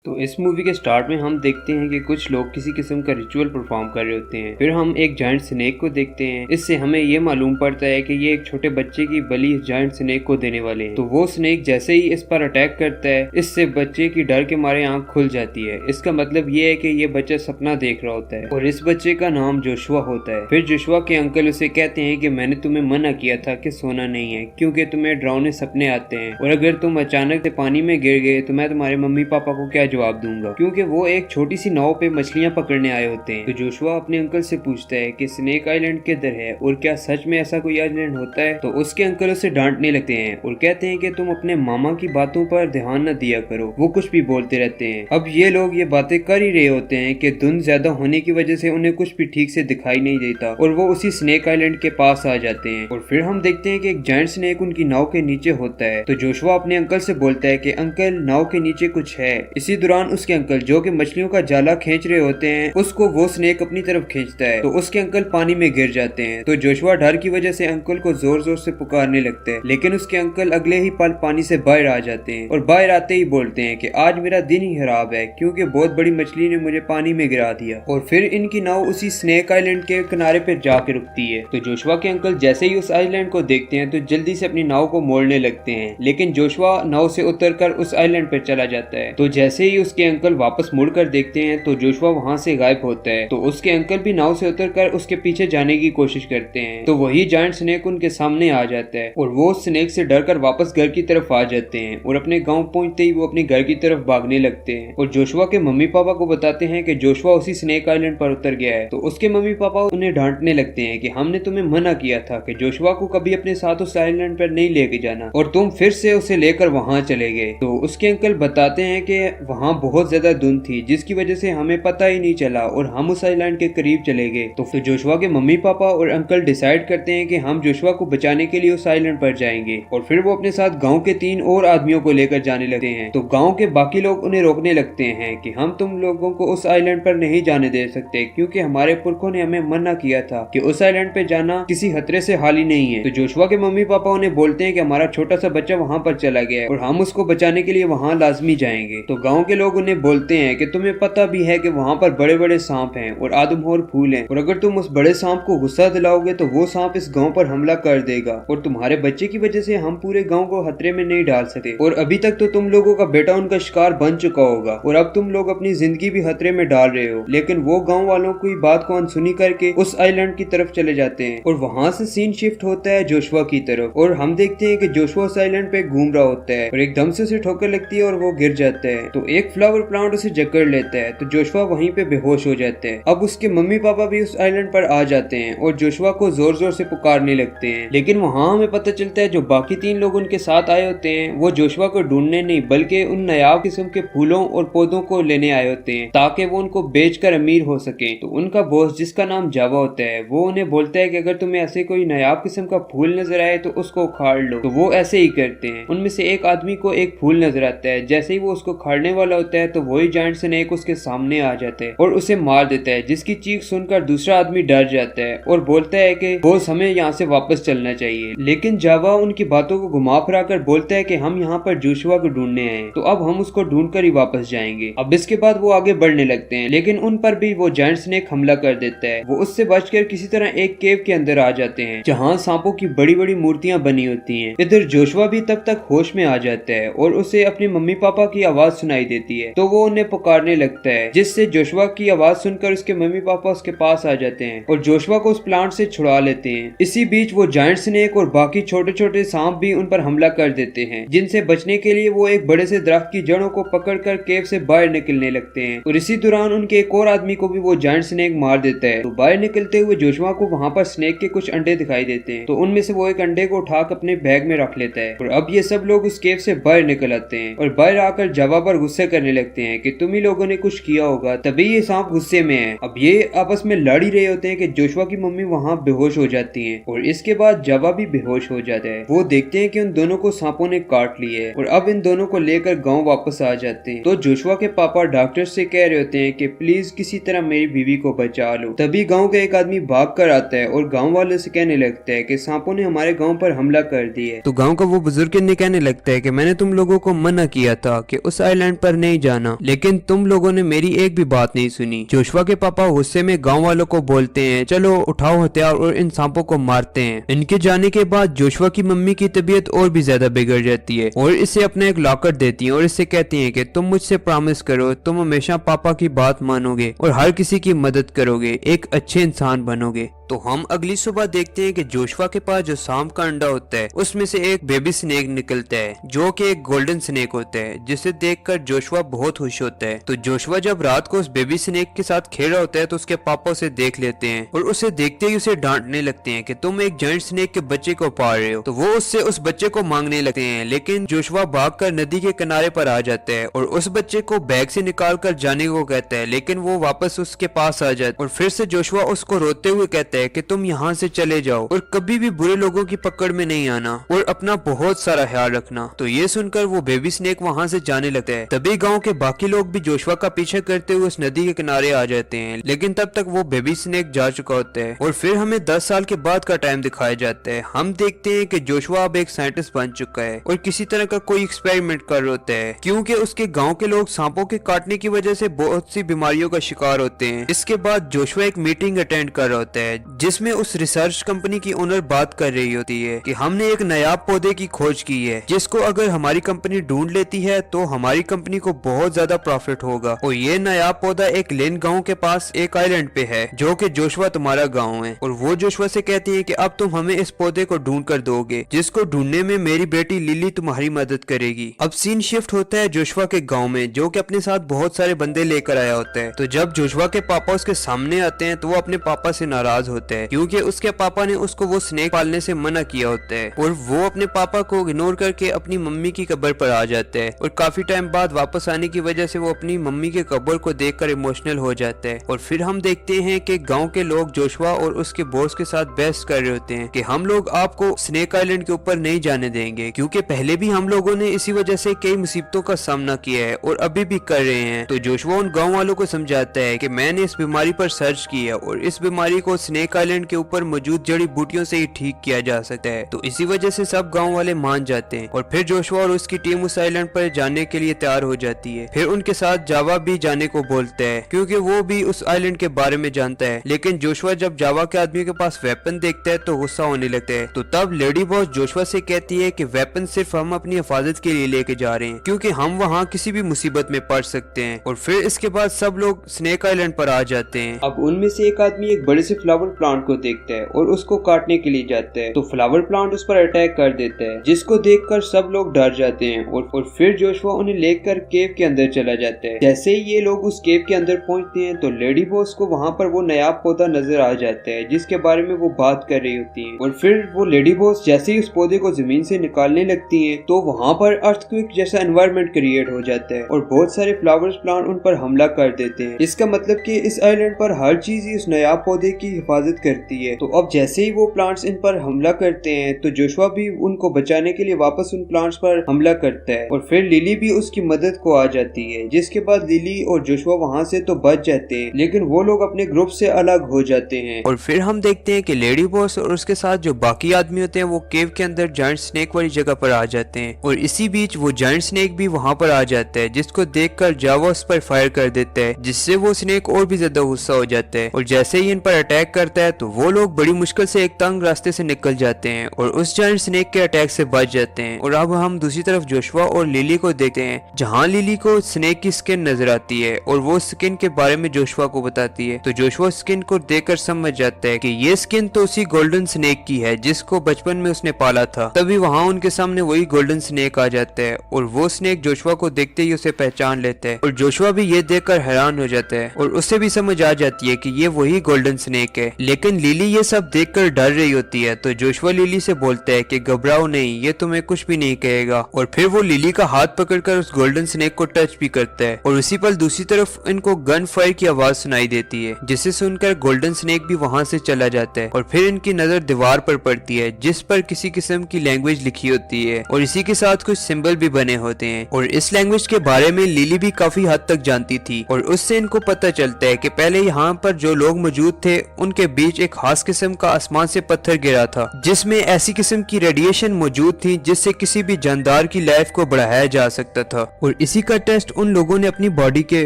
तो इस मूवी के स्टार्ट में हम देखते हैं कि कुछ लोग किसी किस्म का रिचुअल परफॉर्म कर रहे होते हैं। फिर हम एक जायंट स्नेक को देखते हैं। इससे हमें ये मालूम पड़ता है कि ये एक छोटे बच्चे की बलि इस जायंट स्नेक को देने वाले हैं। तो वो स्नेक जैसे ही इस पर अटैक करता है, इससे बच्चे की डर के मारे आंख खुल जाती है। इसका मतलब ये है कि ये बच्चा सपना देख रहा होता है और इस बच्चे का नाम जोशुआ होता है। फिर जोशुआ के अंकल उसे कहते हैं कि मैंने तुम्हें मना किया था कि सोना नहीं है, क्योंकि तुम्हें डरावने सपने आते हैं और अगर तुम अचानक से पानी में गिर गए तो मैं तुम्हारे मम्मी पापा को क्या जवाब दूंगा, क्योंकि वो एक छोटी सी नाव पे मछलियां पकड़ने आए होते हैं। तो जोशुआ अपने अंकल से पूछता है कि स्नेक आइलैंड किधर है और क्या सच में ऐसा कोई आइलैंड होता है। तो उसके अंकल उसे डांटने लगते हैं और कहते हैं कि तुम अपने मामा की बातों पर ध्यान न दिया करो, वो कुछ भी बोलते रहते हैं। अब ये लोग ये बातें कर ही रहे होते हैं कि धुंध ज्यादा होने की वजह से उन्हें कुछ भी ठीक से दिखाई नहीं देता और वो उसी स्नेक आइलैंड के पास आ जाते हैं। और फिर हम देखते हैं कि एक जायंट स्नेक उनकी नाव के नीचे होता है। तो जोशुआ अपने अंकल से बोलता है कि अंकल नाव के नीचे कुछ है। इसी दौरान उसके अंकल जो कि मछलियों का जाला खींच रहे होते हैं, उसको वो स्नेक अपनी तरफ खींचता है तो उसके अंकल पानी में गिर जाते हैं। तो जोशुआ डर की वजह से अंकल को जोर जोर से पुकारने लगते हैं, लेकिन उसके अंकल अगले ही पल पानी से बाहर आ जाते हैं और बाहर आते ही बोलते हैं कि आज मेरा दिन ही खराब है, क्योंकि बहुत बड़ी मछली ने मुझे पानी में गिरा दिया। और फिर इनकी नाव उसी स्नेक आइलैंड के किनारे पे जाके रुकती है। तो जोशुआ के अंकल जैसे ही उस आइलैंड को देखते हैं तो जल्दी से अपनी नाव को मोड़ने लगते हैं, लेकिन जोशुआ नाव से उतरकर उस आइलैंड पर चला जाता है। तो जैसे ही उसके अंकल वापस मुड़कर देखते हैं तो जोशुआ वहां से गायब होता है। तो उसके अंकल भी नाव से उतरकर उसके पीछे जाने की कोशिश करते हैं। तो वही जायंट स्नेक उनके सामने आ जाता है और वो स्नेक से डरकर वापस घर की तरफ आ जाते हैं और अपने गांव पहुंचते ही वो अपने घर की तरफ भागने लगते हैं और जोशुआ के मम्मी पापा को बताते हैं कि जोशुआ उसी स्नेक आइलैंड पर उतर गया है। तो उसके मम्मी पापा उन्हें डांटने लगते हैं कि हमने तुम्हें मना किया था कि जोशुआ को कभी अपने साथ उस आइलैंड पर नहीं लेके जाना और तुम फिर से उसे लेकर वहां चले गए। तो उसके अंकल बताते हैं कि वहां बहुत ज्यादा धुंध थी जिसकी वजह से हमें पता ही नहीं चला और हम उस आइलैंड के करीब चले गए। तो फिर जोशुआ के मम्मी पापा और अंकल डिसाइड करते हैं कि हम जोशुआ को बचाने के लिए उस आइलैंड पर जाएंगे और फिर वो अपने साथ गांव के 3 और आदमियों को लेकर जाने लगते हैं। तो गांव के बाकी लोग उन्हें रोकने लगते हैं कि हम तुम लोगों को उस आइलैंड पर नहीं जाने दे सकते, क्योंकि हमारे पुरखों ने हमें मना किया था कि उस आइलैंड पे जाना किसी खतरे से हाली नहीं है। तो जोशुआ के मम्मी पापा उन्हें बोलते हैं कि हमारा छोटा सा बच्चा वहां पर चला गया है और हम उसको बचाने के लिए वहां लाजमी जाएंगे। तो गाँव के लोग उन्हें बोलते हैं कि तुम्हें पता भी है कि वहां पर बड़े बड़े सांप हैं और आदमखोर फूल हैं और अगर तुम उस बड़े सांप को गुस्सा दिलाओगे तो वो सांप इस गांव पर हमला कर देगा और तुम्हारे बच्चे की वजह से हम पूरे गांव को खतरे में नहीं डाल सकते और अभी तक तो तुम लोगों का बेटा उनका शिकार बन चुका होगा और अब तुम लोग अपनी जिंदगी भी खतरे में डाल रहे हो। लेकिन वो गांव वालों की बात को अनसुनी करके उस आइलैंड की तरफ चले जाते हैं और वहां से सीन शिफ्ट होता है जोशुआ की तरफ और हम देखते हैं कि जोशुआ उस आइलैंड पे घूम रहा होता है और एकदम से उसे ठोकर लगती है और वो गिर जाता है। तो एक फ्लावर प्लांट उसे जकड़ लेता है तो जोशुआ वहीं पे बेहोश हो जाता है। अब उसके मम्मी पापा भी उस आइलैंड पर आ जाते हैं और जोशुआ को जोर जोर से पुकारने लगते हैं, लेकिन वहां हमें पता चलता है जो बाकी 3 लोग उनके साथ आए होते हैं वो जोशुआ को ढूंढने नहीं बल्कि उन नायाब किस्म के फूलों और पौधों को लेने आए होते हैं ताकि वो उनको बेचकर अमीर हो सके। तो उनका बॉस जिसका नाम जावा होता है वो उन्हें बोलता है कि अगर तुम्हें ऐसे कोई नायाब किस्म का फूल नजर आए तो उसको उखाड़ लो। तो वो ऐसे ही करते हैं। उनमें से एक आदमी को एक फूल नजर आता है। जैसे ही वो उसको उखाड़ने वाला होता है तो वही जायंट स्नेक उसके सामने आ जाता है और उसे मार देता है, जिसकी चीख सुनकर दूसरा आदमी डर जाता है और बोलता है कि बॉस हमें यहाँ से वापस चलना चाहिए। लेकिन जावा उनकी बातों को घुमा फिरा कर बोलता है कि हम यहाँ पर जोशुआ को ढूंढने आए, तो अब हम उसको ढूंढ कर ही वापस जाएंगे। अब इसके बाद वो आगे बढ़ने लगते हैं, लेकिन उन पर भी वो जायंट स्नेक हमला कर देता है। वो उससे बचकर किसी तरह एक केव के अंदर आ जाते हैं जहाँ सांपों की बड़ी बड़ी मूर्तियां बनी होती हैं। इधर जोशुआ भी तब तक होश में आ जाता है और उसे अपने मम्मी पापा की आवाज सुनाई देती है, तो वो उन्हें पुकारने लगता है, जिससे जोशुआ की आवाज सुनकर उसके मम्मी पापा उसके पास आ जाते हैं और जोशुआ को उस प्लांट से छुड़ा लेते हैं। इसी बीच वो जायंट स्नेक और बाकी छोटे छोटे सांप भी उन पर हमला कर देते हैं, जिनसे बचने के लिए वो एक बड़े से दरख्त की जड़ों को पकड़कर केव से बाहर निकलने लगते हैं और इसी दौरान उनके एक और आदमी को भी वो जायंट स्नेक मार देता है। तो बाहर निकलते हुए जोशुआ को वहां पर स्नेक के कुछ अंडे दिखाई देते हैं, तो उनमें से वो एक अंडे को उठाकर अपने बैग में रख लेता है और अब ये सब लोग उस केव से बाहर निकल आते हैं और बाहर आकर जावा पर गुस्से करने लगते हैं कि तुम ही लोगों ने कुछ किया होगा, तभी ये सांप गुस्से में है। अब ये आपस में लड़ ही रहे होते हैं कि जोशुआ की मम्मी वहां बेहोश हो जाती हैं और इसके बाद जावा भी बेहोश हो जाता है। वो देखते हैं कि उन दोनों को सांपों ने काट लिया है और अब इन दोनों को लेकर गांव वापस आ जाते हैं। तो जोशुआ के पापा डॉक्टर से कह रहे होते हैं कि प्लीज किसी तरह मेरी बीवी को बचा लो। तभी गांव का एक आदमी भाग कर आता है और गांव वाले से कहने लगता है कि सांपों ने हमारे गांव पर हमला कर दिया है। तो गांव का वो बुजुर्ग कहने लगता है कि मैंने तुम लोगों को मना किया था कि उस आइलैंड पर नहीं जाना, लेकिन तुम लोगों ने मेरी एक भी बात नहीं सुनी। जोशुआ के पापा गुस्से में गांव वालों को बोलते हैं, चलो उठाओ हथियार और इन सांपों को मारते हैं। इनके जाने के बाद जोशुआ की मम्मी की तबीयत और भी ज्यादा बिगड़ जाती है और इसे अपना एक लॉकर देती है और इससे कहती हैं कि तुम मुझसे प्रॉमिस करो, तुम हमेशा पापा की बात मानोगे और हर किसी की मदद करोगे, एक अच्छे इंसान बनोगे। तो हम अगली सुबह देखते हैं कि जोशुआ के पास जो सांप का अंडा होता है उसमें से एक बेबी स्नेक निकलता है जो कि एक गोल्डन स्नेक होता है, जिसे देखकर जोशुआ बहुत खुश होता है। तो जोशुआ जब रात को उस बेबी स्नेक के साथ खेल रहा होता है तो उसके पापा उसे देख लेते हैं और उसे देखते ही उसे डांटने लगते हैं कि तुम एक जायंट स्नेक के बच्चे को पाल रहे हो। तो वो उससे उस बच्चे को मांगने लगते हैं, लेकिन जोशुआ भागकर नदी के किनारे पर आ जाता है और उस बच्चे को बैग से निकाल कर जाने को कहता है, लेकिन वो वापस उसके पास आ जाता है और फिर से जोशुआ उसको रोते हुए कहता है कि तुम यहाँ से चले जाओ और कभी भी बुरे लोगों की पकड़ में नहीं आना और अपना बहुत सारा ख्याल रखना। तो ये सुनकर वो बेबी स्नेक वहाँ से जाने लगता है। तभी गांव के बाकी लोग भी जोशुआ का पीछा करते हुए उस नदी के किनारे आ जाते हैं, लेकिन तब तक वो बेबी स्नेक जा चुका होता है। और फिर हमें 10 साल के बाद का टाइम दिखाया जाता है। हम देखते हैं कि जोशुआ अब एक साइंटिस्ट बन चुका है और किसी तरह का कोई एक्सपेरिमेंट कर रहा होता है, क्योंकि उसके गाँव के लोग सांपों के काटने की वजह से बहुत सी बीमारियों का शिकार होते हैं। इसके बाद जोशुआ एक मीटिंग अटेंड कर रहा होता है जिसमें उस रिसर्च कंपनी की ओनर बात कर रही होती है कि हमने एक नायाब पौधे की खोज की है जिसको अगर हमारी कंपनी ढूंढ लेती है तो हमारी कंपनी को बहुत ज्यादा प्रॉफिट होगा। और ये नायाब पौधा एक लेन गांव के पास एक आइलैंड पे है जो कि जोशुआ तुम्हारा गांव है। और वो जोशुआ से कहती है कि अब तुम हमें इस पौधे को ढूंढ कर दोगे, जिसको ढूंढने में मेरी बेटी लिली तुम्हारी मदद करेगी। अब सीन शिफ्ट होता है जोशुआ के गाँव में, जो कि अपने साथ बहुत सारे बंदे लेकर आया होता है। तो जब जोशुआ के पापा उसके सामने आते हैं तो वो अपने पापा से नाराज होते हैं, क्योंकि उसके पापा ने उसको वो स्नेक पालने से मना किया होता है और वो अपने पापा को इग्नोर करके अपनी मम्मी की कब्र पर आ जाता है। और काफी टाइम बाद वापस आने की वजह से वो अपनी मम्मी के कब्र को देखकर इमोशनल हो जाता है। और फिर हम देखते हैं कि गांव के लोग जोशुआ और उसके बॉस के साथ बहस कर रहे होते हैं कि हम लोग आपको स्नेक आइलैंड के ऊपर नहीं जाने देंगे, क्योंकि पहले भी हम लोगों ने इसी वजह से कई मुसीबतों का सामना किया है और अभी भी कर रहे हैं। तो जोशुआ उन गाँव वालों को समझाता है कि मैंने इस बीमारी पर सर्च किया और इस बीमारी को स्नेक आइलैंड के ऊपर मौजूद जड़ी बूटियों से ही ठीक किया जा सकता है। तो इसी वजह से सब गांव वाले मान जाते हैं और फिर जोशुआ और उसकी टीम उस आइलैंड पर जाने के लिए तैयार हो जाती है। फिर उनके साथ जावा भी जाने को बोलता है, क्योंकि वो भी उस आइलैंड के बारे में जानता है। लेकिन जोशुआ जब जावा के आदमी के पास वेपन देखता है तो गुस्सा होने लगता है। तो तब लेडी बॉस जोशुआ से कहती है कि वेपन सिर्फ हम अपनी हिफाजत के लिए लेके जा रहे हैं, क्योंकि हम वहाँ किसी भी मुसीबत में पड़ सकते हैं। और फिर इसके बाद सब लोग स्नेक आइलैंड पर आ जाते हैं। अब उनमें से एक आदमी एक बड़े से फ्लावर प्लांट को देखता है और उसको काटने के लिए जाता है। तो फ्लावर प्लांट उस पर अटैक कर देता है, जिसको देखकर सब लोग डर जाते हैं और फिर जोशुआ उन्हें लेकर केव के अंदर चला जाता है। जैसे ही ये लोग उस केव के अंदर पहुंचते हैं तो लेडी बॉस को वहाँ पर वो नायाब पौधा नजर आ जाता है जिसके बारे में वो बात कर रही होती है। और फिर वो लेडी बॉस जैसे ही उस पौधे को जमीन से निकालने लगती है तो वहाँ पर अर्थक्वेक जैसा एनवायरनमेंट क्रिएट हो जाता है और बहुत सारे फ्लावर्स प्लांट उन पर हमला कर देते हैं। इसका मतलब कि इस आइलैंड पर हर चीज ही उस नायाब पौधे की हिफाजत करती है। तो अब जैसे ही वो प्लांट्स इन पर हमला करते हैं तो जोशुआ भी उनको बचाने के लिए वापस उन प्लांट्स पर हमला करता है और फिर लिली भी उसकी मदद को आ जाती है, जिसके बाद लिली और जोशुआ वहाँ से तो बच जाते हैं, लेकिन वो लोग अपने ग्रुप से अलग हो जाते हैं। और फिर हम देखते हैं कि लेडी बॉस और उसके साथ जो बाकी आदमी होते हैं वो केव के अंदर जायंट स्नेक वाली जगह पर आ जाते हैं और इसी बीच वो जायंट स्नेक भी वहाँ पर आ जाता है, जिसको देखकर जावा उस पर फायर कर देता है, जिससे वो स्नेक और भी ज्यादा गुस्सा हो जाता है। और जैसे ही इन पर अटैक करता है तो वो लोग बड़ी मुश्किल से एक तंग रास्ते से निकल जाते हैं और उस जायंट स्नेक के अटैक से बच जाते हैं। और अब हम दूसरी तरफ जोशुआ और लिली को देखते हैं, जहाँ लिली को स्नेक की स्किन नजर आती है और वो स्किन के बारे में जोशुआ को बताती है। तो जोशुआ स्किन को देखकर समझ जाता है कि ये स्किन तो उसी गोल्डन स्नेक की है जिसको बचपन में उसने पाला था। तभी वहाँ उनके सामने वही गोल्डन स्नेक आ जाता है और वो स्नेक जोशुआ को देखते ही उसे पहचान लेता है और जोशुआ भी ये देखकर हैरान हो जाता है और उसे भी समझ आ जाती है कि ये वही गोल्डन स्नेक है। लेकिन लिली ये सब देखकर डर रही होती है, तो जोशुआ लिली से बोलता है कि घबराओ नहीं, ये तुम्हें कुछ भी नहीं कहेगा। और फिर वो लिली का हाथ पकड़कर उस गोल्डन स्नेक को टच भी करता है और उसी पल दूसरी तरफ इनको गन फायर की आवाज सुनाई देती है, जिसे सुनकर गोल्डन स्नेक भी वहाँ से चला जाता है। और फिर इनकी नजर दीवार पर पड़ती है जिस पर किसी किस्म की लैंग्वेज लिखी होती है और इसी के साथ कुछ सिंबल भी बने होते हैं। और इस लैंग्वेज के बारे में लिली भी काफी हद तक जानती थी और उससे इनको पता चलता है कि पहले यहाँ पर जो लोग मौजूद थे उनके के बीच एक खास किस्म का आसमान से पत्थर गिरा था, जिसमें ऐसी किस्म की रेडिएशन मौजूद थी जिससे किसी भी जानदार की लाइफ को बढ़ाया जा सकता था। और इसी का टेस्ट उन लोगों ने अपनी बॉडी के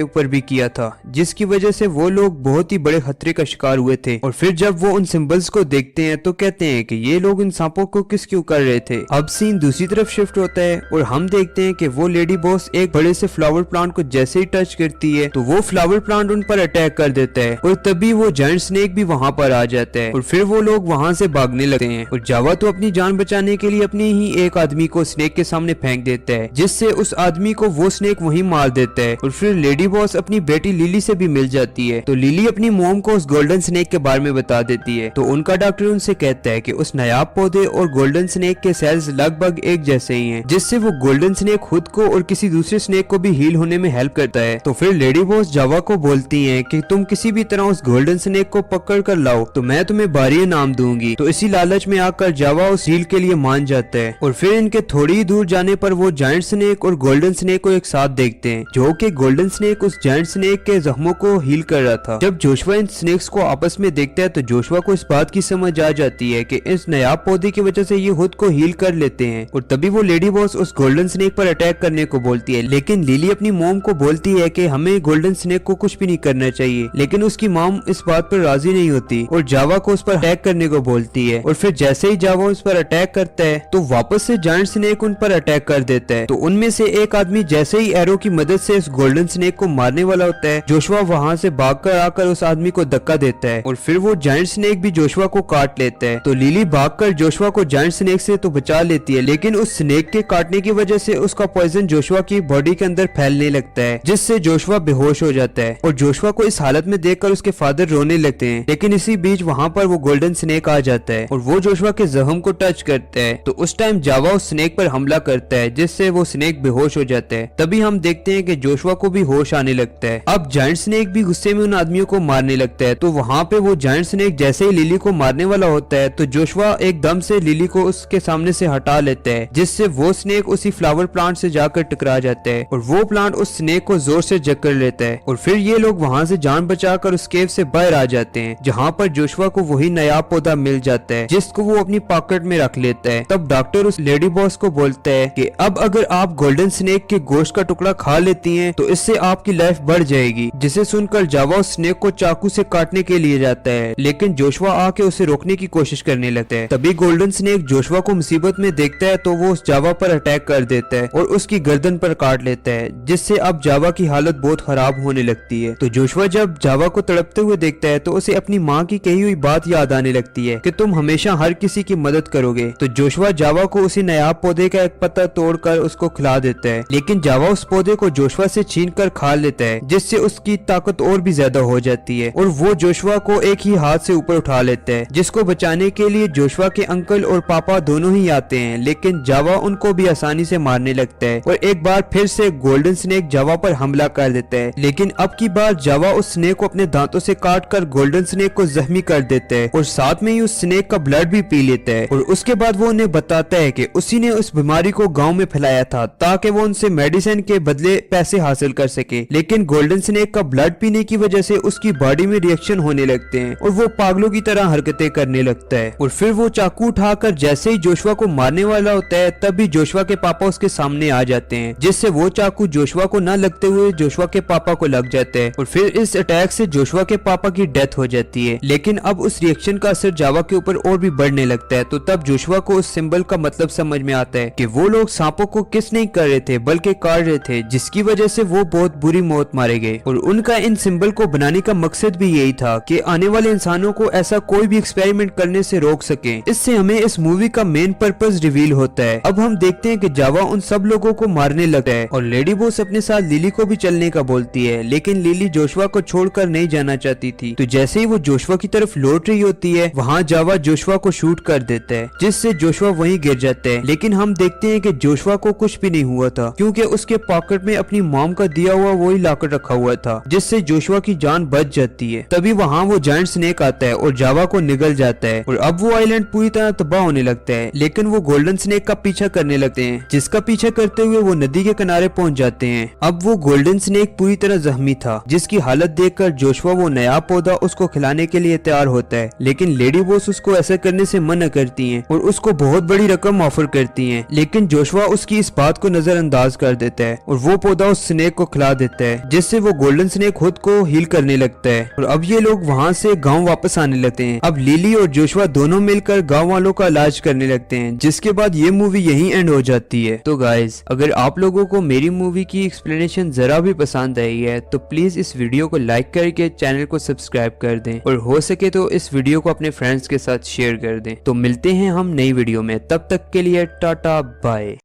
ऊपर भी किया था, जिसकी वजह से वो लोग बहुत ही बड़े खतरे का शिकार हुए थे। और फिर जब वो उन सिंबल्स को देखते हैं तो कहते हैं कि ये लोग इन सांपों को किस क्यों कर रहे थे। अब सीन दूसरी तरफ शिफ्ट होता है और हम देखते हैं कि वो लेडी बॉस एक बड़े से फ्लावर प्लांट को जैसे ही टच करती है तो वो फ्लावर प्लांट उन पर अटैक कर देता है और तभी वो जायंट स्नेक भी वहाँ पर आ जाता है और फिर वो लोग वहाँ से भागने लगते हैं। और जावा तो अपनी जान बचाने के लिए अपने ही एक आदमी को स्नेक के सामने फेंक देता है, जिससे उस आदमी को वो स्नेक वहीं मार देता है। और फिर लेडी बॉस अपनी बेटी लिली से भी मिल जाती है, तो लिली अपनी मोम को उस गोल्डन स्नेक के बारे में बता देती है। तो उनका डॉक्टर उनसे कहता है कि उस नायाब पौधे और गोल्डन स्नेक के सेल्स लगभग एक जैसे ही हैं, जिससे वो गोल्डन स्नेक खुद को और किसी दूसरे स्नेक को भी हील होने में हेल्प करता है। तो फिर लेडी बॉस जावा को बोलती है कि तुम किसी भी तरह उस गोल्डन स्नेक को पकड़ कर लाओ तो मैं तुम्हें भारी इनाम दूंगी। तो इसी लालच में आकर जावा उस डील के लिए मान जाता है। और फिर इनके थोड़ी ही दूर जाने पर वो जायंट स्नेक और गोल्डन स्नेक को एक साथ देखते हैं, जो कि गोल्डन स्नेक उस जायंट स्नेक के जख्मों को हील कर रहा था। जब जोशुआ इन स्नेक्स को आपस में देखता है तो जोशुआ को इस बात की समझ आ जाती है कि इस नायाब पौधे की वजह से ये खुद को हील कर लेते हैं। और तभी वो लेडी बॉस उस गोल्डन स्नेक पर अटैक करने को बोलती है, लेकिन लिली अपनी मॉम को बोलती है कि हमें गोल्डन स्नेक को कुछ भी नहीं करना चाहिए। लेकिन उसकी मॉम इस बात पर राजी नहीं होती और जावा को उस पर अटैक करने को बोलती है। और फिर जैसे ही जावा उस पर अटैक करता है तो वापस से जायंट स्नेक उन पर अटैक कर देता है। तो उनमें से एक आदमी जैसे ही एरो की मदद से इस गोल्डन स्नेक को मारने वाला होता है, जोशुआ वहाँ से भागकर आकर उस आदमी को धक्का देता है और फिर वो जायंट स्नेक भी जोशुआ को काट लेता है। तो लिली भागकर जोशुआ को जायंट स्नेक से तो बचा लेती है, लेकिन उस स्नेक के काटने की वजह से उसका पॉइजन जोशुआ की बॉडी के अंदर फैलने लगता है, जिससे जोशुआ बेहोश हो जाता है। और जोशुआ को इस हालत में देखकर उसके फादर रोने लगते हैं, लेकिन इसी बीच वहाँ पर वो गोल्डन स्नेक आ जाता है और वो जोशुआ के जख्म को टच करता है। तो उस टाइम जावा उस स्नेक पर हमला करता है, जिससे वो स्नेक बेहोश हो जाता है। तभी हम देखते हैं कि जोशुआ को भी होश आने लगता है। अब जायंट स्नेक भी गुस्से में उन आदमियों को मारने लगता है। तो वहाँ पे वो जायंट स्नेक जैसे ही लिली को मारने वाला होता है तो जोशुआ एकदम से लिली को उसके सामने से हटा लेता है, जिससे वो स्नेक उसी फ्लावर प्लांट से जाकर टकरा जाता है और वो प्लांट उस स्नेक को जोर से जकड़ लेता है। और फिर ये लोग वहाँ से जान बचाकर उस केव से बाहर आ जाते हैं, जहाँ पर जोशुआ को वही नायाब पौधा मिल जाता है, जिसको वो अपनी पॉकेट में रख लेता है। तब डॉक्टर उस लेडी बॉस को बोलता है कि अब अगर आप गोल्डन स्नेक के गोश्त का टुकड़ा खा लेती हैं तो इससे आपकी लाइफ बढ़ जाएगी। जिसे सुनकर जावा उस स्नेक को चाकू से काटने के लिए जाता है, लेकिन जोशुआ आके उसे रोकने की कोशिश करने लगता है। तभी गोल्डन स्नेक जोशुआ को मुसीबत में देखता है तो वो उस जावा पर अटैक कर देता है और उसकी गर्दन पर काट लेता है, जिससे अब जावा की हालत बहुत खराब होने लगती है। तो जोशुआ जब जावा को तड़पते हुए देखता है तो उसे अपनी माँ की कही हुई बात याद आने लगती है कि तुम हमेशा हर किसी की मदद करोगे। तो जोशुआ जावा को उसी नायाब पौधे का एक पत्ता तोड़कर उसको खिला देता है, लेकिन जावा उस पौधे को जोशुआ से छीनकर खा लेता है, जिससे उसकी ताकत और भी ज्यादा हो जाती है और वो जोशुआ को एक ही हाथ से ऊपर उठा लेता है, जिसको बचाने के लिए जोशुआ के अंकल और पापा दोनों ही आते हैं। लेकिन जावा उनको भी आसानी से मारने लगता है और एक बार फिर से गोल्डन स्नेक जावा पर हमला कर देता है, लेकिन अब की बार जावा उस स्नेक को अपने दांतों से काटकर गोल्डन स्नेक को जख्मी कर देता है और साथ में ही उस स्नेक का ब्लड भी पी लेता है। और उसके बाद वो उन्हें बताता है कि उसी ने उस बीमारी को गांव में फैलाया था ताकि वो उनसे मेडिसिन के बदले पैसे हासिल कर सके। लेकिन गोल्डन स्नेक का ब्लड पीने की वजह से उसकी बॉडी में रिएक्शन होने लगते हैं और वो पागलों की तरह हरकतें करने लगता है। और फिर वो चाकू उठाकर जैसे ही जोशुआ को मारने वाला होता है तभी जोशुआ के पापा उसके सामने आ जाते हैं, जिससे वो चाकू जोशुआ को न लगते हुए जोशुआ के पापा को लग जाता है और फिर इस अटैक से जोशुआ के पापा की डेथ हो जाती है। लेकिन अब उस रिएक्शन का असर जावा के ऊपर और भी बढ़ने लगता है। तो तब जोशुआ को उस सिंबल का मतलब समझ में आता है कि वो लोग सांपों को किस नहीं कर रहे थे बल्कि काट रहे थे, जिसकी वजह से वो बहुत बुरी मौत मारे गए। और उनका इन सिंबल को बनाने का मकसद भी यही था कि आने वाले इंसानों को ऐसा कोई भी एक्सपेरिमेंट करने से रोक सके। इससे हमें इस मूवी का मेन पर्पस रिवील होता है। अब हम देखते हैं कि जावा उन सब लोगों को मारने लगता है और लेडी बॉस अपने साथ लिली को भी चलने का बोलती है, लेकिन लिली जोशुआ को छोड़कर नहीं जाना चाहती थी। तो जैसे ही वो जोशुआ की तरफ लौट रही होती है वहाँ जावा जोशुआ को शूट कर देता है, जिससे जोशुआ वहीं गिर जाता है। लेकिन हम देखते हैं कि जोशुआ को कुछ भी नहीं हुआ था, क्योंकि उसके पॉकेट में अपनी मॉम का दिया हुआ वही लॉकर रखा हुआ था, जिससे जोशुआ की जान बच जाती है। तभी वहाँ वो जायंट स्नेक आता है और जावा को निगल जाता है और अब वो आइलैंड पूरी तरह तबाह होने लगता है। लेकिन वो गोल्डन स्नेक का पीछा करने लगते हैं, जिसका पीछा करते हुए वो नदी के किनारे पहुंच जाते हैं। अब वो गोल्डन स्नेक पूरी तरह जख्मी था, जिसकी हालत देखकर जोशुआ वो नया पौधा उसको खिलाने के लिए तैयार होता है, लेकिन लेडी बॉस उसको ऐसा करने से मना करती हैं और उसको बहुत बड़ी रकम ऑफर करती हैं। लेकिन जोशुआ उसकी इस बात को नजरअंदाज कर देता है और वो पौधा उस स्नेक को खिला देता है, जिससे वो गोल्डन स्नेक खुद को हील करने लगता है। और अब ये लोग वहाँ से गाँव वापस आने लगते हैं। अब लिली और जोशुआ दोनों मिलकर गाँव वालों का इलाज करने लगते हैं, जिसके बाद ये मूवी यहीं एंड हो जाती है। तो गाइस, अगर आप लोगों को मेरी मूवी की एक्सप्लेनेशन जरा भी पसंद आई है तो प्लीज इस वीडियो को लाइक करके चैनल को सब्सक्राइब कर दें और हो सके तो इस वीडियो को अपने फ्रेंड्स के साथ शेयर कर दें। तो मिलते हैं हम नई वीडियो में, तब तक के लिए टाटा बाय।